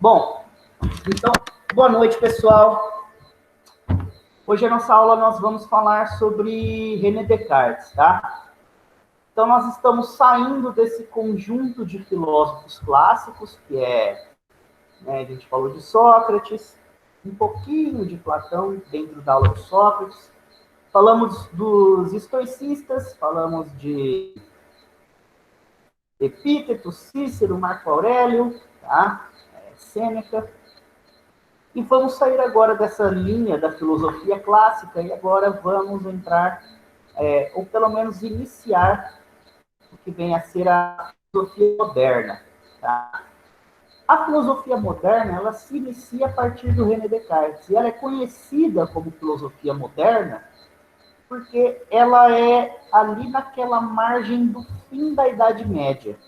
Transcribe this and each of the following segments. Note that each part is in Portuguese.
Bom, então, boa noite, pessoal. Hoje a nossa aula nós vamos falar sobre René Descartes, tá? Então, nós estamos saindo desse conjunto de filósofos clássicos, que a gente falou de Sócrates, um pouquinho de Platão dentro da aula de Sócrates, falamos dos estoicistas, falamos de Epíteto, Cícero, Marco Aurélio, tá? Sêneca. E vamos sair agora dessa linha da filosofia clássica e agora vamos entrar, ou pelo menos iniciar, o que vem a ser a filosofia moderna. Tá? A filosofia moderna, ela se inicia a partir do René Descartes, e ela é conhecida como filosofia moderna porque ela é ali naquela margem do fim da Idade Média.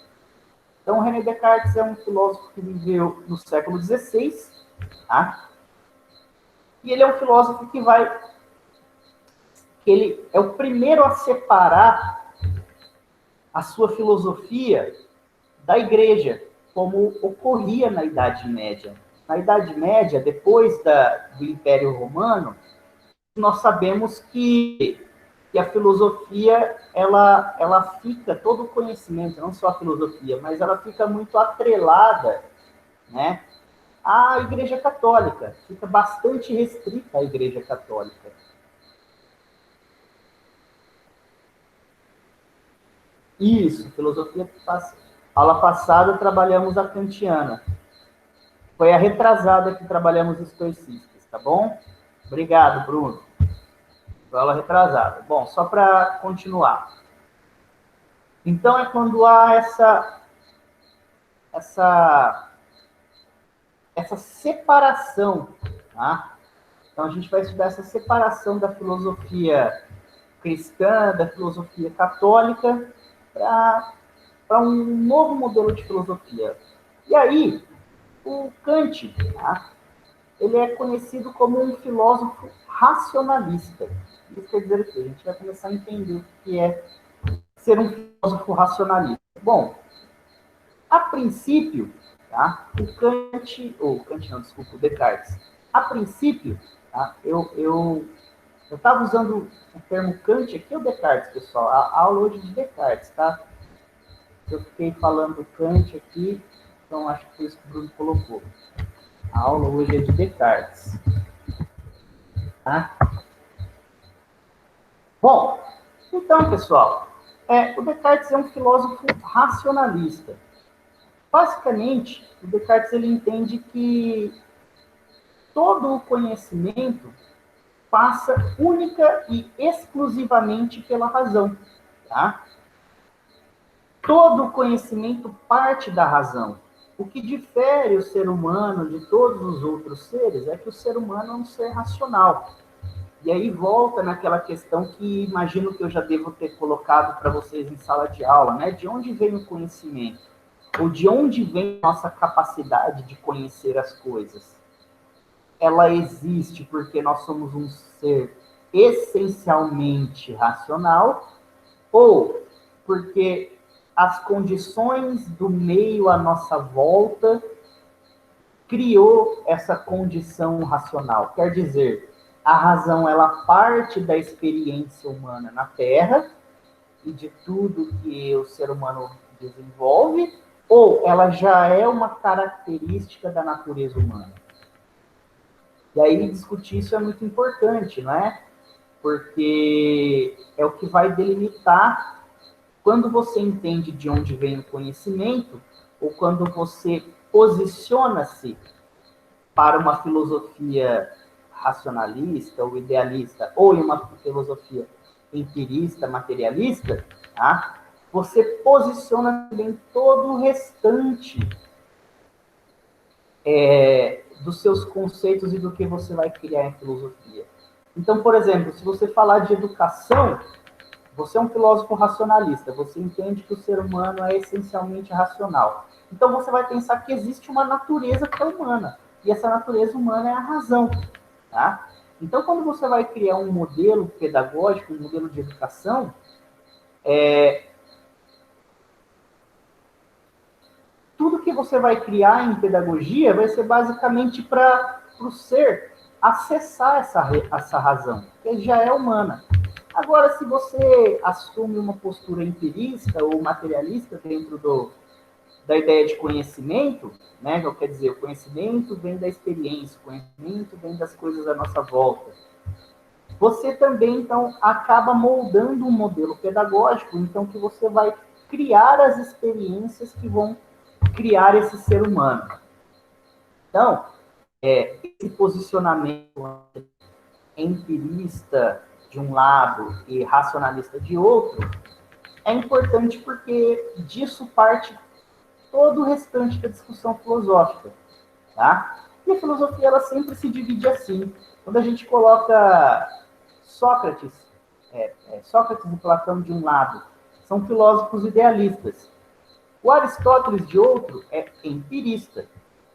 Então, René Descartes é um filósofo que viveu no século XVI, tá? E ele é um filósofo que ele é o primeiro a separar a sua filosofia da igreja, como ocorria na Idade Média. Na Idade Média, depois do Império Romano, nós sabemos que a filosofia, ela fica, todo o conhecimento, não só a filosofia, mas ela fica muito atrelada, né, à Igreja Católica, fica bastante restrita à Igreja Católica. Isso, filosofia. Aula passada trabalhamos a kantiana. Foi a retrasada que trabalhamos os estoicistas, tá bom? Obrigado, Bruno. Foi aula retrasada. Bom, só para continuar. Então é quando há essa separação, tá? Então a gente vai estudar essa separação da filosofia cristã, da filosofia católica, para um novo modelo de filosofia. E aí, o Kant, tá? Ele é conhecido como um filósofo racionalista. Isso quer dizer o quê? A gente vai começar a entender o que é ser um filósofo racionalista. Bom, a princípio, tá? O Descartes. A princípio, tá? Eu estava usando o termo Kant aqui ou Descartes, pessoal? A aula hoje é de Descartes, tá? Eu fiquei falando Kant aqui, então acho que foi isso que o Bruno colocou. A aula hoje é de Descartes. Tá? Bom, então, pessoal, o Descartes é um filósofo racionalista. Basicamente, o Descartes ele entende que todo o conhecimento passa única e exclusivamente pela razão. Tá? Todo o conhecimento parte da razão. O que difere o ser humano de todos os outros seres é que o ser humano é um ser racional. E aí volta naquela questão que imagino que eu já devo ter colocado para vocês em sala de aula, né? De onde vem o conhecimento? Ou de onde vem a nossa capacidade de conhecer as coisas? Ela existe porque nós somos um ser essencialmente racional, ou porque as condições do meio à nossa volta criou essa condição racional. Quer dizer, a razão ela parte da experiência humana na Terra e de tudo que o ser humano desenvolve, ou ela já é uma característica da natureza humana. E aí discutir isso é muito importante, não é? Porque é o que vai delimitar quando você entende de onde vem o conhecimento, ou quando você posiciona-se para uma filosofia racionalista ou idealista, ou em uma filosofia empirista, materialista, tá? Você posiciona também todo o restante dos seus conceitos e do que você vai criar em filosofia. Então, por exemplo, se você falar de educação, você é um filósofo racionalista, você entende que o ser humano é essencialmente racional. Então você vai pensar que existe uma natureza que é humana, e essa natureza humana é a razão. Tá? Então, quando você vai criar um modelo pedagógico, um modelo de educação, tudo que que você vai criar em pedagogia vai ser basicamente para o ser acessar essa razão, que já é humana. Agora, se você assume uma postura empirista ou materialista dentro da ideia de conhecimento, né? Quer dizer, o conhecimento vem da experiência, o conhecimento vem das coisas à nossa volta. Você também, então, acaba moldando um modelo pedagógico, então, que você vai criar as experiências que vão criar esse ser humano. Então, esse posicionamento empirista de um lado e racionalista de outro é importante porque disso parte todo o restante da discussão filosófica, tá? E a filosofia, ela sempre se divide assim. Quando a gente coloca Sócrates e Platão de um lado, são filósofos idealistas. O Aristóteles, de outro, é empirista.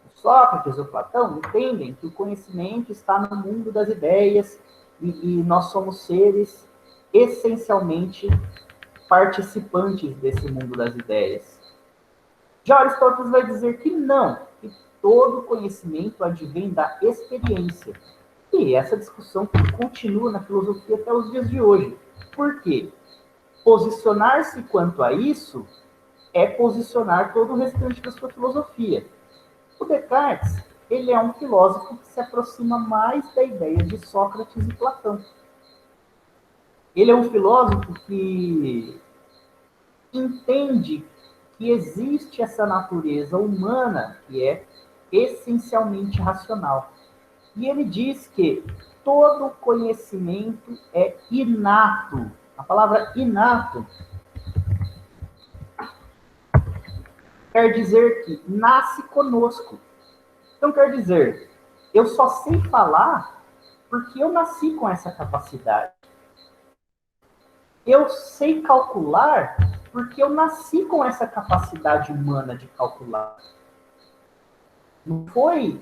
O Sócrates e o Platão entendem que o conhecimento está no mundo das ideias e nós somos seres essencialmente participantes desse mundo das ideias. Já Aristóteles vai dizer que não, que todo conhecimento advém da experiência. E essa discussão continua na filosofia até os dias de hoje. Por quê? Posicionar-se quanto a isso é posicionar todo o restante da sua filosofia. O Descartes, ele é um filósofo que se aproxima mais da ideia de Sócrates e Platão. Ele é um filósofo que entende que existe essa natureza humana que é essencialmente racional. E ele diz que todo conhecimento é inato. A palavra inato quer dizer que nasce conosco. Então quer dizer, eu só sei falar porque eu nasci com essa capacidade. Eu sei calcular porque eu nasci com essa capacidade humana de calcular. Não foi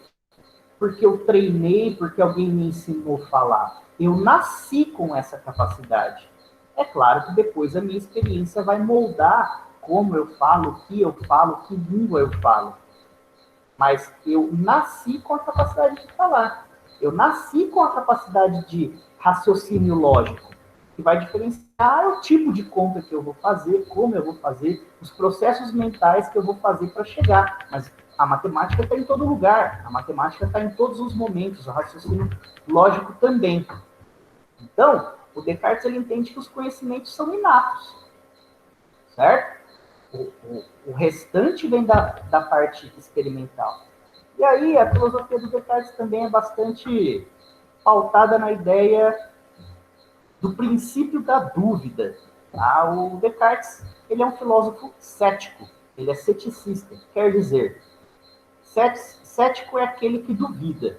porque eu treinei, porque alguém me ensinou a falar. Eu nasci com essa capacidade. É claro que depois a minha experiência vai moldar como eu falo, que língua eu falo. Mas eu nasci com a capacidade de falar. Eu nasci com a capacidade de raciocínio lógico, que vai diferenciar o tipo de conta que eu vou fazer, como eu vou fazer, os processos mentais que eu vou fazer para chegar. Mas a matemática está em todo lugar, a matemática está em todos os momentos, o raciocínio lógico também. Então, o Descartes ele entende que os conhecimentos são inatos, certo? O restante vem da parte experimental. E aí, a filosofia do Descartes também é bastante pautada na ideia do princípio da dúvida. Tá? O Descartes ele é um filósofo cético, ele é ceticista, quer dizer, cético é aquele que duvida.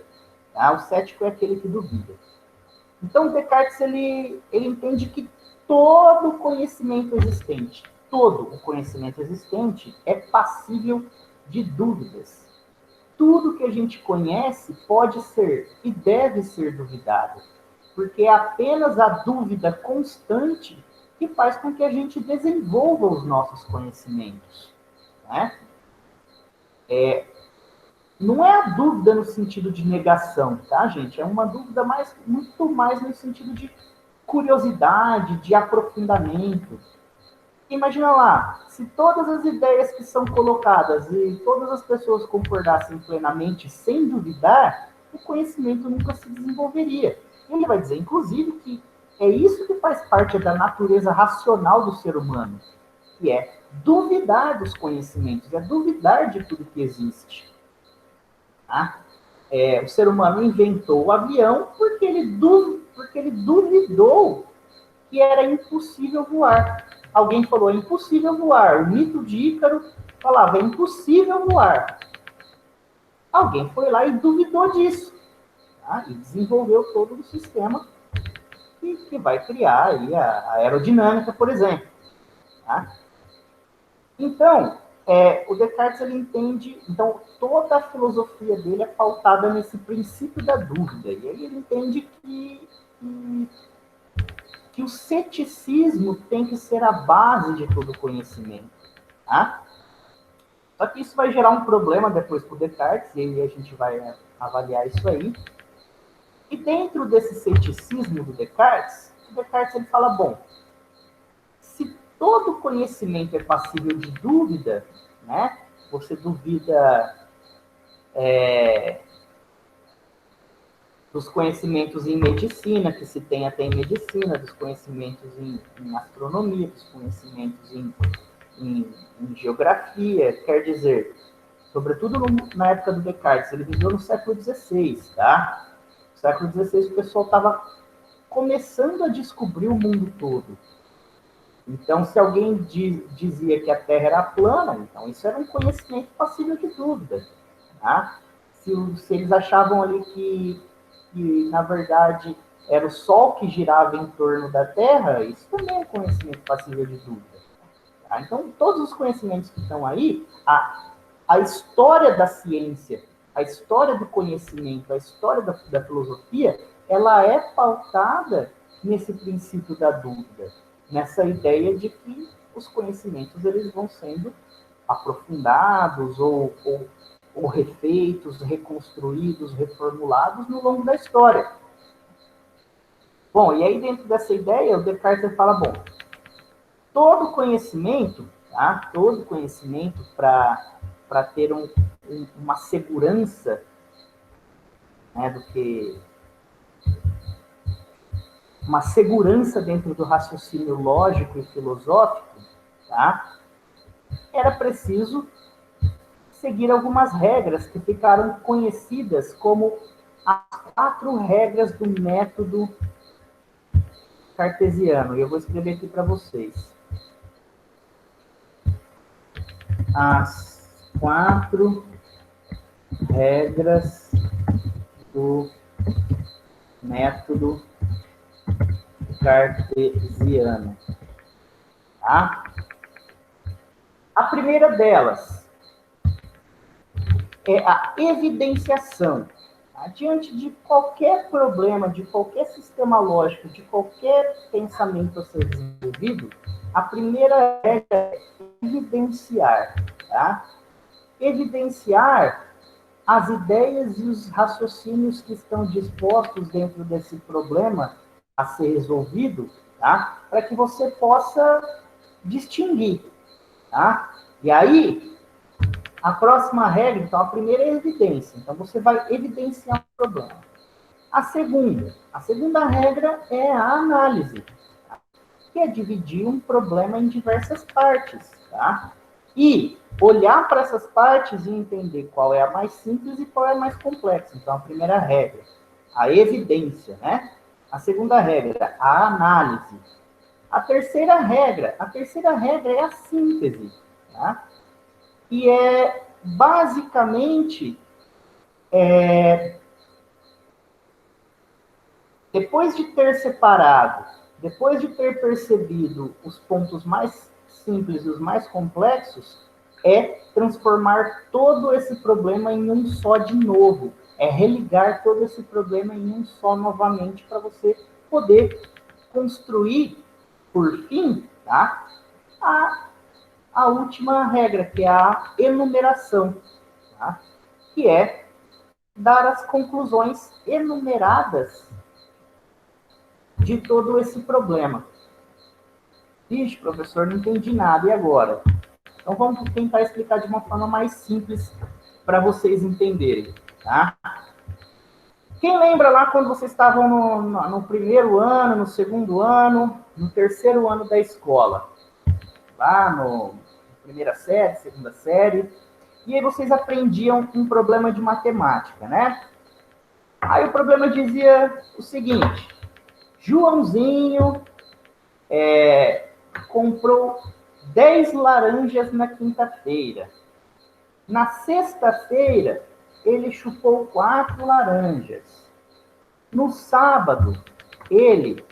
Tá? O cético é aquele que duvida. Então, Descartes ele entende que todo conhecimento existente, todo o conhecimento existente é passível de dúvidas. Tudo que a gente conhece pode ser e deve ser duvidado, porque é apenas a dúvida constante que faz com que a gente desenvolva os nossos conhecimentos. Né? Não é a dúvida no sentido de negação, tá, gente? É uma dúvida muito mais no sentido de curiosidade, de aprofundamento. Imagina lá, se todas as ideias que são colocadas e todas as pessoas concordassem plenamente, sem duvidar, o conhecimento nunca se desenvolveria. Ele vai dizer, inclusive, que é isso que faz parte da natureza racional do ser humano, que é duvidar dos conhecimentos, é duvidar de tudo que existe. Tá? O ser humano inventou o avião porque ele duvidou que era impossível voar. Alguém falou, é impossível voar. O mito de Ícaro falava, é impossível voar. Alguém foi lá e duvidou disso. Tá? E desenvolveu todo o sistema que vai criar aí a aerodinâmica, por exemplo. Tá? Então, o Descartes ele entende, então toda a filosofia dele é pautada nesse princípio da dúvida. E aí ele entende que o ceticismo tem que ser a base de todo conhecimento. Tá? Só que isso vai gerar um problema depois para o Descartes, e aí a gente vai avaliar isso aí. E dentro desse ceticismo do Descartes, o Descartes ele fala, bom, se todo conhecimento é passível de dúvida, né? Você duvida dos conhecimentos em medicina, que se tem até em medicina, dos conhecimentos em astronomia, dos conhecimentos em geografia, quer dizer, sobretudo na época do Descartes, ele viveu no século XVI, tá? No século XVI o pessoal estava começando a descobrir o mundo todo. Então, se alguém dizia que a Terra era plana, então isso era um conhecimento passível de dúvida. Tá? Se eles achavam ali que, na verdade, era o Sol que girava em torno da Terra, isso também é um conhecimento passível de dúvida. Tá? Então, todos os conhecimentos que estão aí, a história da ciência, a história do conhecimento, a história da filosofia, ela é pautada nesse princípio da dúvida, nessa ideia de que os conhecimentos eles vão sendo aprofundados ou refeitos, reconstruídos, reformulados no longo da história. Bom, e aí dentro dessa ideia, o Descartes fala, bom, todo conhecimento, tá? Todo conhecimento para ter uma segurança, né, do que uma segurança dentro do raciocínio lógico e filosófico, tá? Era preciso seguir algumas regras que ficaram conhecidas como as 4 regras do método cartesiano. E eu vou escrever aqui para vocês. As 4 regras do método cartesiano. Tá? A primeira delas é a evidenciação. Tá? Diante de qualquer problema, de qualquer sistema lógico, de qualquer pensamento a ser desenvolvido, a primeira regra é evidenciar. Tá? Evidenciar as ideias e os raciocínios que estão dispostos dentro desse problema a ser resolvido, tá? Para que você possa distinguir. Tá? E aí, a próxima regra, então, a primeira é a evidência. Então, você vai evidenciar o problema. A segunda regra é a análise, tá? Que é dividir um problema em diversas partes, tá? E olhar para essas partes e entender qual é a mais simples e qual é a mais complexa. Então, a primeira regra, a evidência, né? A segunda regra, a análise. A terceira regra é a síntese, tá? E é basicamente depois de ter separado, depois de ter percebido os pontos mais simples e os mais complexos, é transformar todo esse problema em um só de novo. É religar todo esse problema em um só novamente para você poder construir, por fim, tá? A última regra, que é a enumeração, tá? Que é dar as conclusões enumeradas de todo esse problema. Vixe, professor, não entendi nada, e agora? Então vamos tentar explicar de uma forma mais simples para vocês entenderem, tá? Quem lembra lá quando vocês estavam no primeiro ano, no segundo ano, no terceiro ano da escola? Lá no primeira série, segunda série, e aí vocês aprendiam um problema de matemática, né? Aí o problema dizia o seguinte: Joãozinho comprou 10 laranjas na quinta-feira. Na sexta-feira, ele chupou 4 laranjas. No sábado, ele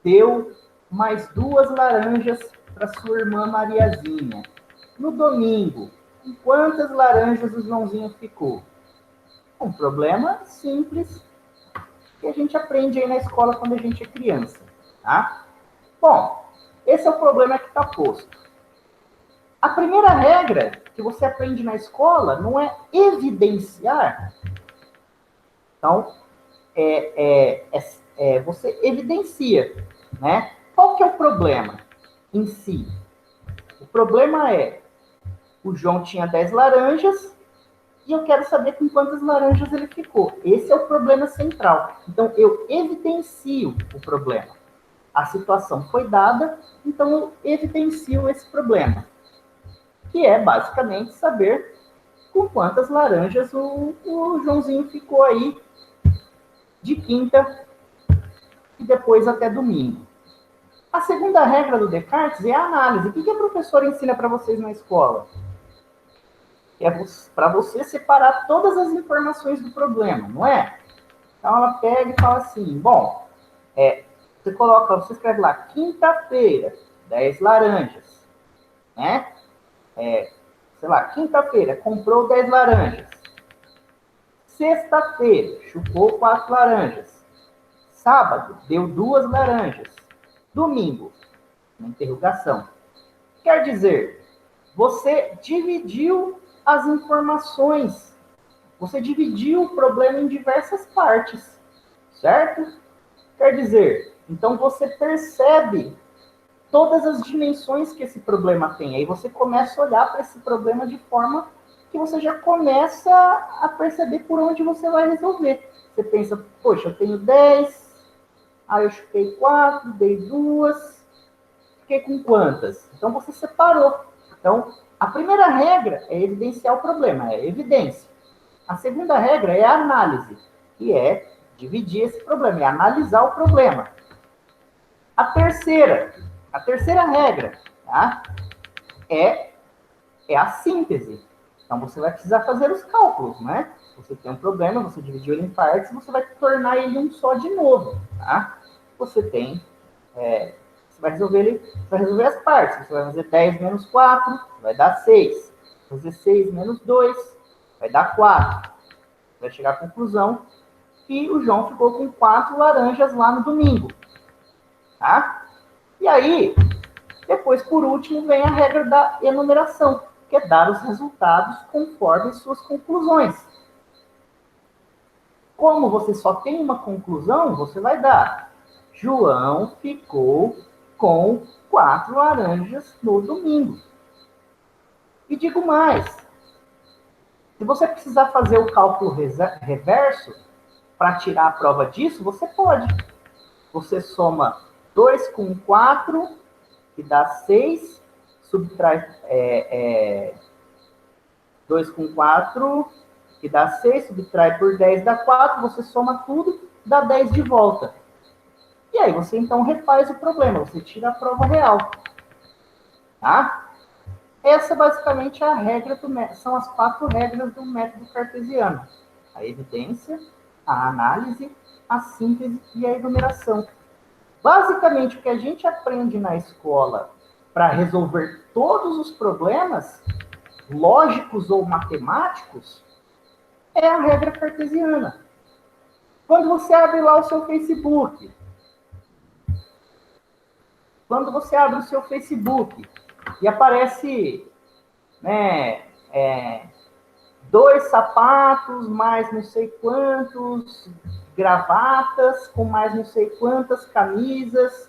deu mais 2 laranjas para sua irmã Mariazinha. No domingo, com quantas laranjas o Joãozinho ficou? Um problema simples que a gente aprende aí na escola quando a gente é criança, tá? Bom, esse é o problema que está posto. A primeira regra que você aprende na escola não é evidenciar. Então, você evidencia, né? Qual que é o problema em si? O problema é, o João tinha 10 laranjas e eu quero saber com quantas laranjas ele ficou. Esse é o problema central. Então, eu evidencio o problema. A situação foi dada, então eu evidencio esse problema. Que é, basicamente, saber com quantas laranjas o Joãozinho ficou aí de quinta e depois até domingo. A segunda regra do Descartes é a análise. O que a professora ensina para vocês na escola? É para você separar todas as informações do problema, não é? Então ela pega e fala assim, bom, você escreve lá, quinta-feira, 10 laranjas, né? Sei lá, quinta-feira, comprou 10 laranjas. Sexta-feira, chupou 4 laranjas. Sábado, deu 2 laranjas. Domingo, uma interrogação. Quer dizer, você dividiu as informações. Você dividiu o problema em diversas partes, certo? Quer dizer, então você percebe todas as dimensões que esse problema tem. Aí você começa a olhar para esse problema de forma que você já começa a perceber por onde você vai resolver. Você pensa, poxa, eu tenho 10, aí eu chutei 4, dei 2, fiquei com quantas? Então você separou. Então, a primeira regra é evidenciar o problema, é evidência. A segunda regra é a análise, que é dividir esse problema, é analisar o problema. A terceira regra, tá? é a síntese. Então, você vai precisar fazer os cálculos, né? Você tem um problema, você dividiu ele em partes, você vai tornar ele um só de novo, tá? Você vai resolver as partes. Você vai fazer 10 menos 4, vai dar 6. Fazer 6 menos 2, vai dar 4. Você vai chegar à conclusão que o João ficou com 4 laranjas lá no domingo, tá? E aí, depois, por último, vem a regra da enumeração, que é dar os resultados conforme suas conclusões. Como você só tem uma conclusão, você vai dar: João ficou com 4 laranjas no domingo. E digo mais, se você precisar fazer o cálculo reverso para tirar a prova disso, você pode. Você soma 2 com 4, que dá 6, subtrai 2 com 4, que dá 6, subtrai por 10, dá 4, você soma tudo, dá 10 de volta. E aí você então refaz o problema, você tira a prova real. Tá? Essa basicamente é a regra do método, são as 4 regras do método cartesiano. A evidência, a análise, a síntese e a enumeração. Basicamente, o que a gente aprende na escola para resolver todos os problemas, lógicos ou matemáticos, é a regra cartesiana. Quando você abre lá o seu Facebook, e aparece, né, 2 sapatos, mais não sei quantos gravatas, com mais não sei quantas camisas,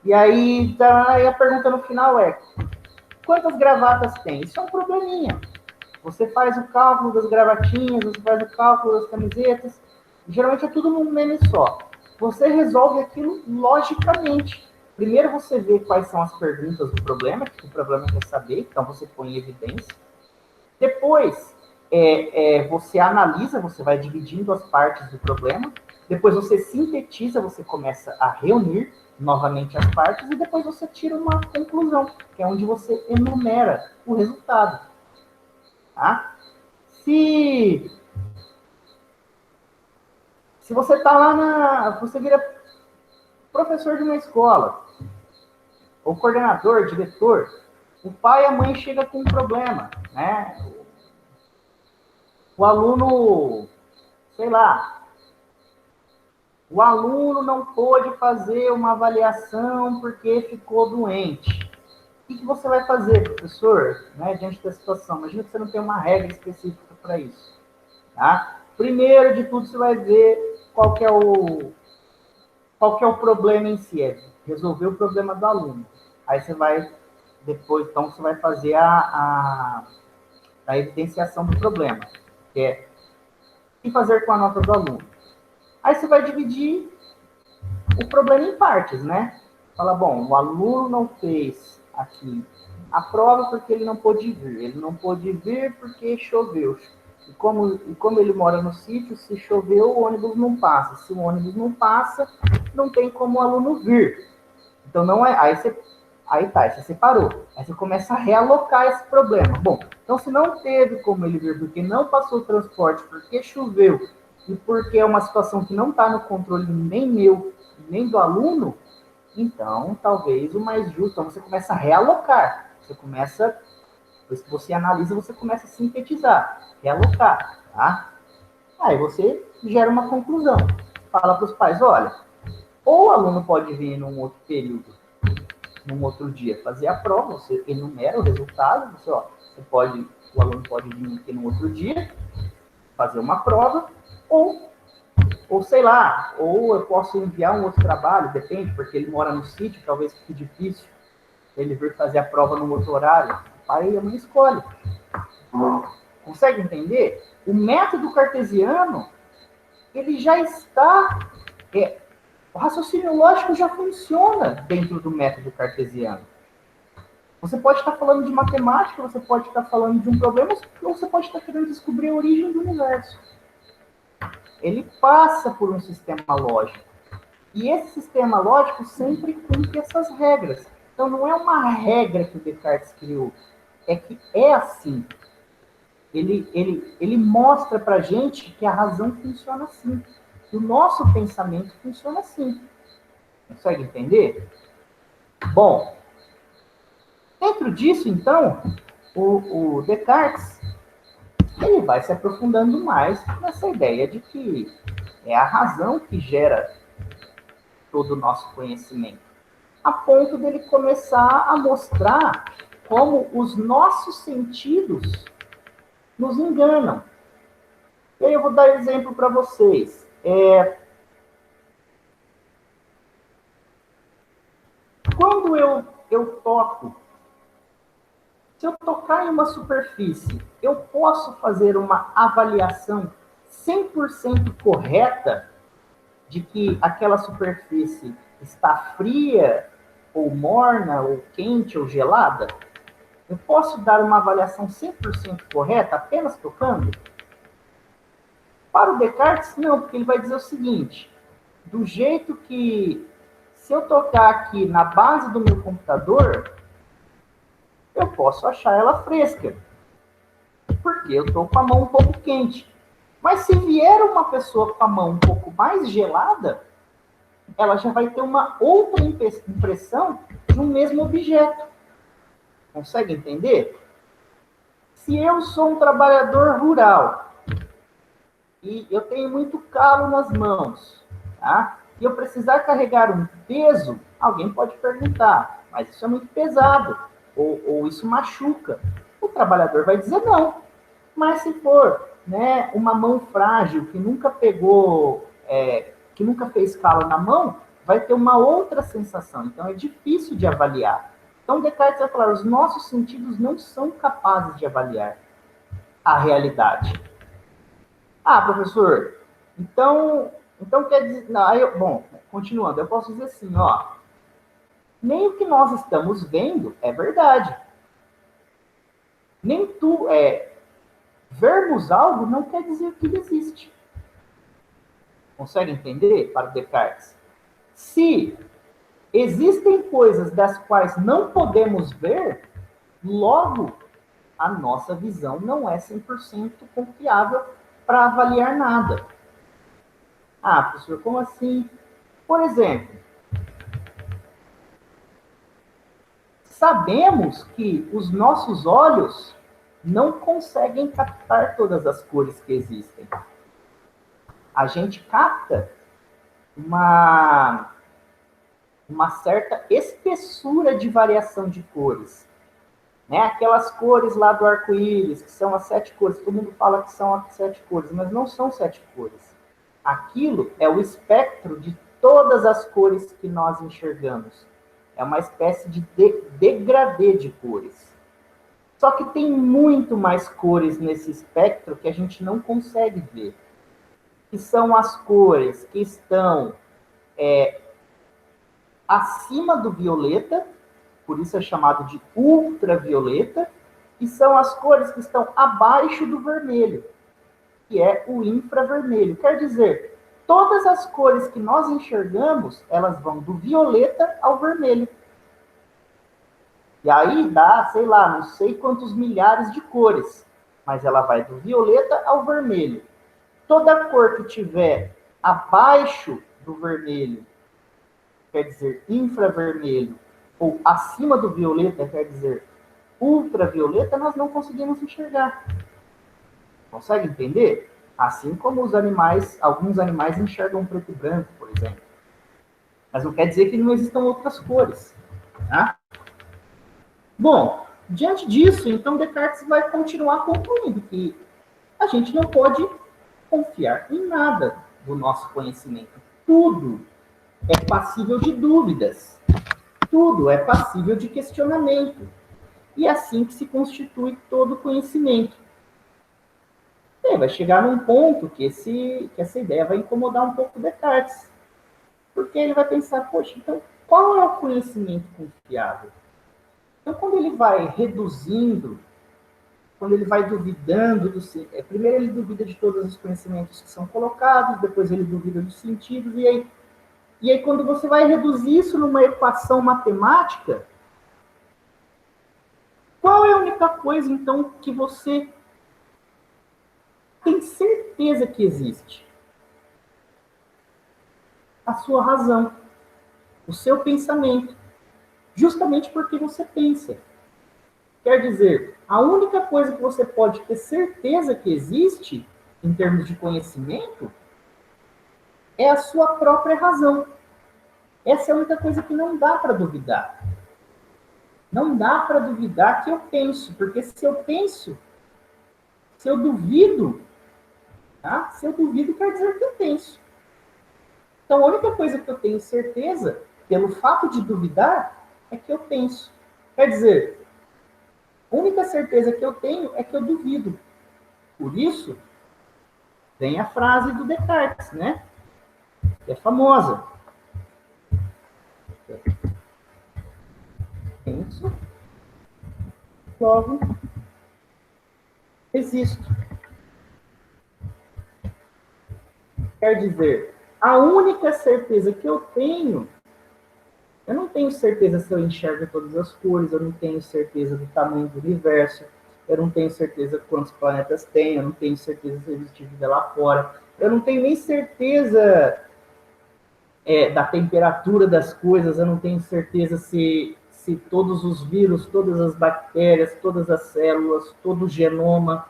e aí a pergunta no final é: quantas gravatas tem? Isso é um probleminha. Você faz o cálculo das gravatinhas, você faz o cálculo das camisetas, geralmente é tudo num meme só. Você resolve aquilo logicamente. Primeiro você vê quais são as perguntas do problema, que o problema quer saber, então você põe em evidência. Depois, você analisa, você vai dividindo as partes do problema. Depois você sintetiza, você começa a reunir novamente as partes e depois você tira uma conclusão, que é onde você enumera o resultado. Tá? Se você está lá você vira professor de uma escola, ou coordenador, diretor, o pai e a mãe chegam com um problema, né? O aluno, sei lá, o aluno não pôde fazer uma avaliação porque ficou doente. O que você vai fazer, professor, né, diante da situação? Imagina que você não tem uma regra específica para isso. Tá? Primeiro de tudo, você vai ver qual que é o problema em si, é resolver o problema do aluno. Aí você vai, depois, então, você vai fazer a evidenciação do problema, que é o que fazer com a nota do aluno. Aí você vai dividir o problema em partes, né? Fala, bom, o aluno não fez aqui a prova porque ele não pôde vir. Ele não pôde vir porque choveu. E como ele mora no sítio, se choveu, o ônibus não passa. Se o ônibus não passa, não tem como o aluno vir. Então, não é. Aí você separou. Aí você começa a realocar esse problema. Bom, então se não teve como ele vir porque não passou o transporte, porque choveu, e porque é uma situação que não está no controle nem meu, nem do aluno, então talvez o mais justo. Então você começa a realocar. Depois que você analisa, você começa a sintetizar, realocar, tá? Aí você gera uma conclusão. Fala para os pais, olha, ou o aluno pode vir num outro período, num outro dia, fazer a prova, você enumera o resultado, o aluno pode vir aqui no outro dia, fazer uma prova, ou sei lá, ou eu posso enviar um outro trabalho, depende, porque ele mora no sítio, talvez fique difícil ele vir fazer a prova num outro horário. Aí a mãe escolhe. Consegue entender? O método cartesiano, ele já está... o raciocínio lógico já funciona dentro do método cartesiano. Você pode estar falando de matemática, você pode estar falando de um problema, ou você pode estar querendo descobrir a origem do universo. Ele passa por um sistema lógico. E esse sistema lógico sempre cumpre essas regras. Então, não é uma regra que o Descartes criou. É que é assim. Ele mostra para a gente que a razão funciona assim. Que o nosso pensamento funciona assim. Consegue entender? Bom, dentro disso, então, o Descartes ele vai se aprofundando mais nessa ideia de que é a razão que gera todo o nosso conhecimento, a ponto dele começar a mostrar como os nossos sentidos nos enganam. E aí eu vou dar exemplo para vocês. Quando eu toco, se eu tocar em uma superfície, eu posso fazer uma avaliação 100% correta de que aquela superfície está fria, ou morna, ou quente, ou gelada? Eu posso dar uma avaliação 100% correta apenas tocando? Para o Descartes, não, porque ele vai dizer o seguinte: do jeito que, se eu tocar aqui na base do meu computador, eu posso achar ela fresca, porque eu estou com a mão um pouco quente. Mas se vier uma pessoa com a mão um pouco mais gelada, ela já vai ter uma outra impressão no mesmo objeto. Consegue entender? Se eu sou um trabalhador rural e eu tenho muito calo nas mãos, tá? E eu precisar carregar um peso, alguém pode perguntar, mas isso é muito pesado, ou isso machuca. O trabalhador vai dizer não. Mas se for, né, uma mão frágil, que nunca pegou, que nunca fez calo na mão, vai ter uma outra sensação. Então é difícil de avaliar. Então Descartes vai falar, os nossos sentidos não são capazes de avaliar a realidade. Ah, professor, então quer dizer... Não, bom, continuando, eu posso dizer assim, ó, nem o que nós estamos vendo é verdade. Nem vermos algo não quer dizer que ele existe. Consegue entender, para Descartes? Se existem coisas das quais não podemos ver, logo a nossa visão não é 100% confiável para avaliar nada. Ah, professor, como assim? Por exemplo, sabemos que os nossos olhos não conseguem captar todas as cores que existem. A gente capta uma certa espessura de variação de cores. Né? Aquelas cores lá do arco-íris, que são as 7 cores, todo mundo fala que são as 7 cores, mas não são 7 cores. Aquilo é o espectro de todas as cores que nós enxergamos. É uma espécie de degradê de cores. Só que tem muito mais cores nesse espectro que a gente não consegue ver. Que são as cores que estão acima do violeta, por isso é chamado de ultravioleta, e são as cores que estão abaixo do vermelho, que é o infravermelho. Quer dizer, todas as cores que nós enxergamos, elas vão do violeta ao vermelho. E aí dá, sei lá, não sei quantos milhares de cores, mas ela vai do violeta ao vermelho. Toda cor que tiver abaixo do vermelho, quer dizer infravermelho, ou acima do violeta, quer dizer ultravioleta, nós não conseguimos enxergar. Consegue entender? Assim como os animais, alguns animais enxergam preto e branco, por exemplo. Mas não quer dizer que não existam outras cores. Tá? Bom, diante disso, então Descartes vai continuar concluindo que a gente não pode confiar em nada do nosso conhecimento. Tudo é passível de dúvidas. Tudo é passível de questionamento. E é assim que se constitui todo conhecimento. E vai chegar num ponto que essa ideia vai incomodar um pouco Descartes. Porque ele vai pensar, poxa, então qual é o conhecimento confiável? Então, quando ele vai reduzindo, quando ele vai duvidando, primeiro ele duvida de todos os conhecimentos que são colocados, depois ele duvida dos sentidos, e aí quando você vai reduzir isso numa equação matemática, qual é a única coisa, então, que você tem certeza que existe? A sua razão, o seu pensamento, justamente porque você pensa. Quer dizer, a única coisa que você pode ter certeza que existe, em termos de conhecimento, é a sua própria razão. Essa é a única coisa que não dá para duvidar. Não dá para duvidar que eu penso, porque se eu penso, se eu duvido, tá? Se eu duvido, quer dizer que eu penso. Então, a única coisa que eu tenho certeza, pelo fato de duvidar, é que eu penso. Quer dizer, a única certeza que eu tenho é que eu duvido. Por isso, vem a frase do Descartes, né? Que é famosa. Penso, logo existo. Quer dizer, a única certeza que eu não tenho certeza se eu enxergo todas as cores, eu não tenho certeza do tamanho do universo, eu não tenho certeza quantos planetas tem, eu não tenho certeza se existe vida lá fora, eu não tenho nem certeza da temperatura das coisas, eu não tenho certeza se todos os vírus, todas as bactérias, todas as células, todo o genoma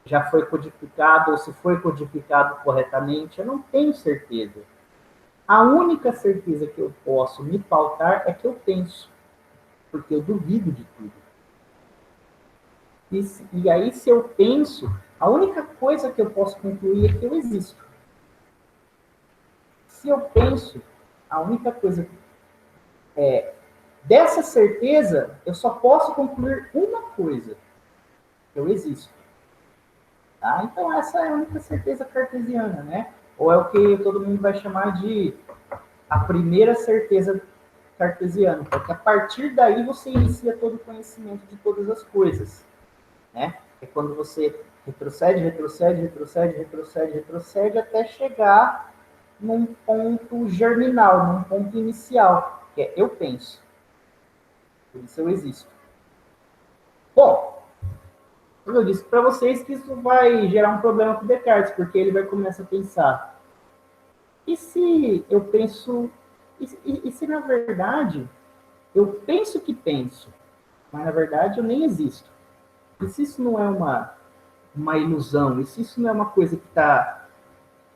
já foi codificado ou se foi codificado corretamente, eu não tenho certeza. A única certeza que eu posso me pautar é que eu penso, porque eu duvido de tudo. E aí, se eu penso, a única coisa que eu posso concluir é que eu existo. Se eu penso, a única coisa dessa certeza, eu só posso concluir uma coisa: eu existo. Tá? Então, essa é a única certeza cartesiana, né? Ou é o que todo mundo vai chamar de a primeira certeza cartesiana, porque a partir daí você inicia todo o conhecimento de todas as coisas, né? É quando você retrocede, retrocede, retrocede, retrocede, retrocede, até chegar num ponto germinal, num ponto inicial, que é eu penso. Por isso eu existo. Bom, como eu disse para vocês que isso vai gerar um problema com Descartes, porque ele vai começar a pensar, e se eu penso, e se na verdade eu penso que penso, mas na verdade eu nem existo? E se isso não é uma ilusão? E se isso não é uma coisa que está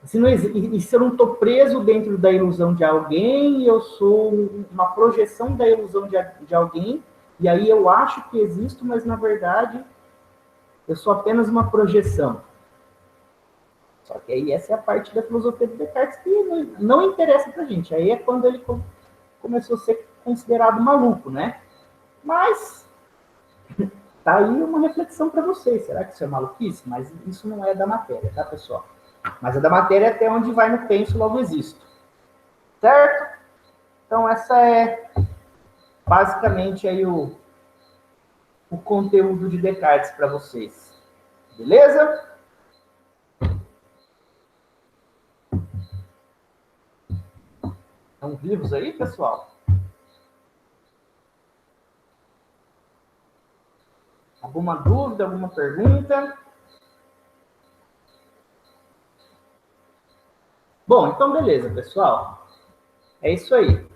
Se eu não estou preso dentro da ilusão de alguém, eu sou uma projeção da ilusão de alguém, e aí eu acho que existo, mas na verdade eu sou apenas uma projeção. Só que aí essa é a parte da filosofia do Descartes que não interessa pra gente. Aí é quando ele começou a ser considerado maluco, né? Mas tá aí uma reflexão para vocês. Será que isso é maluquice? Mas isso não é da matéria, tá, pessoal? Mas é da matéria até onde vai no penso, logo existo. Certo? Então, essa é basicamente aí o conteúdo de Descartes para vocês. Beleza? Estão vivos aí, pessoal? Alguma dúvida, alguma pergunta? Bom, então beleza, pessoal. É isso aí.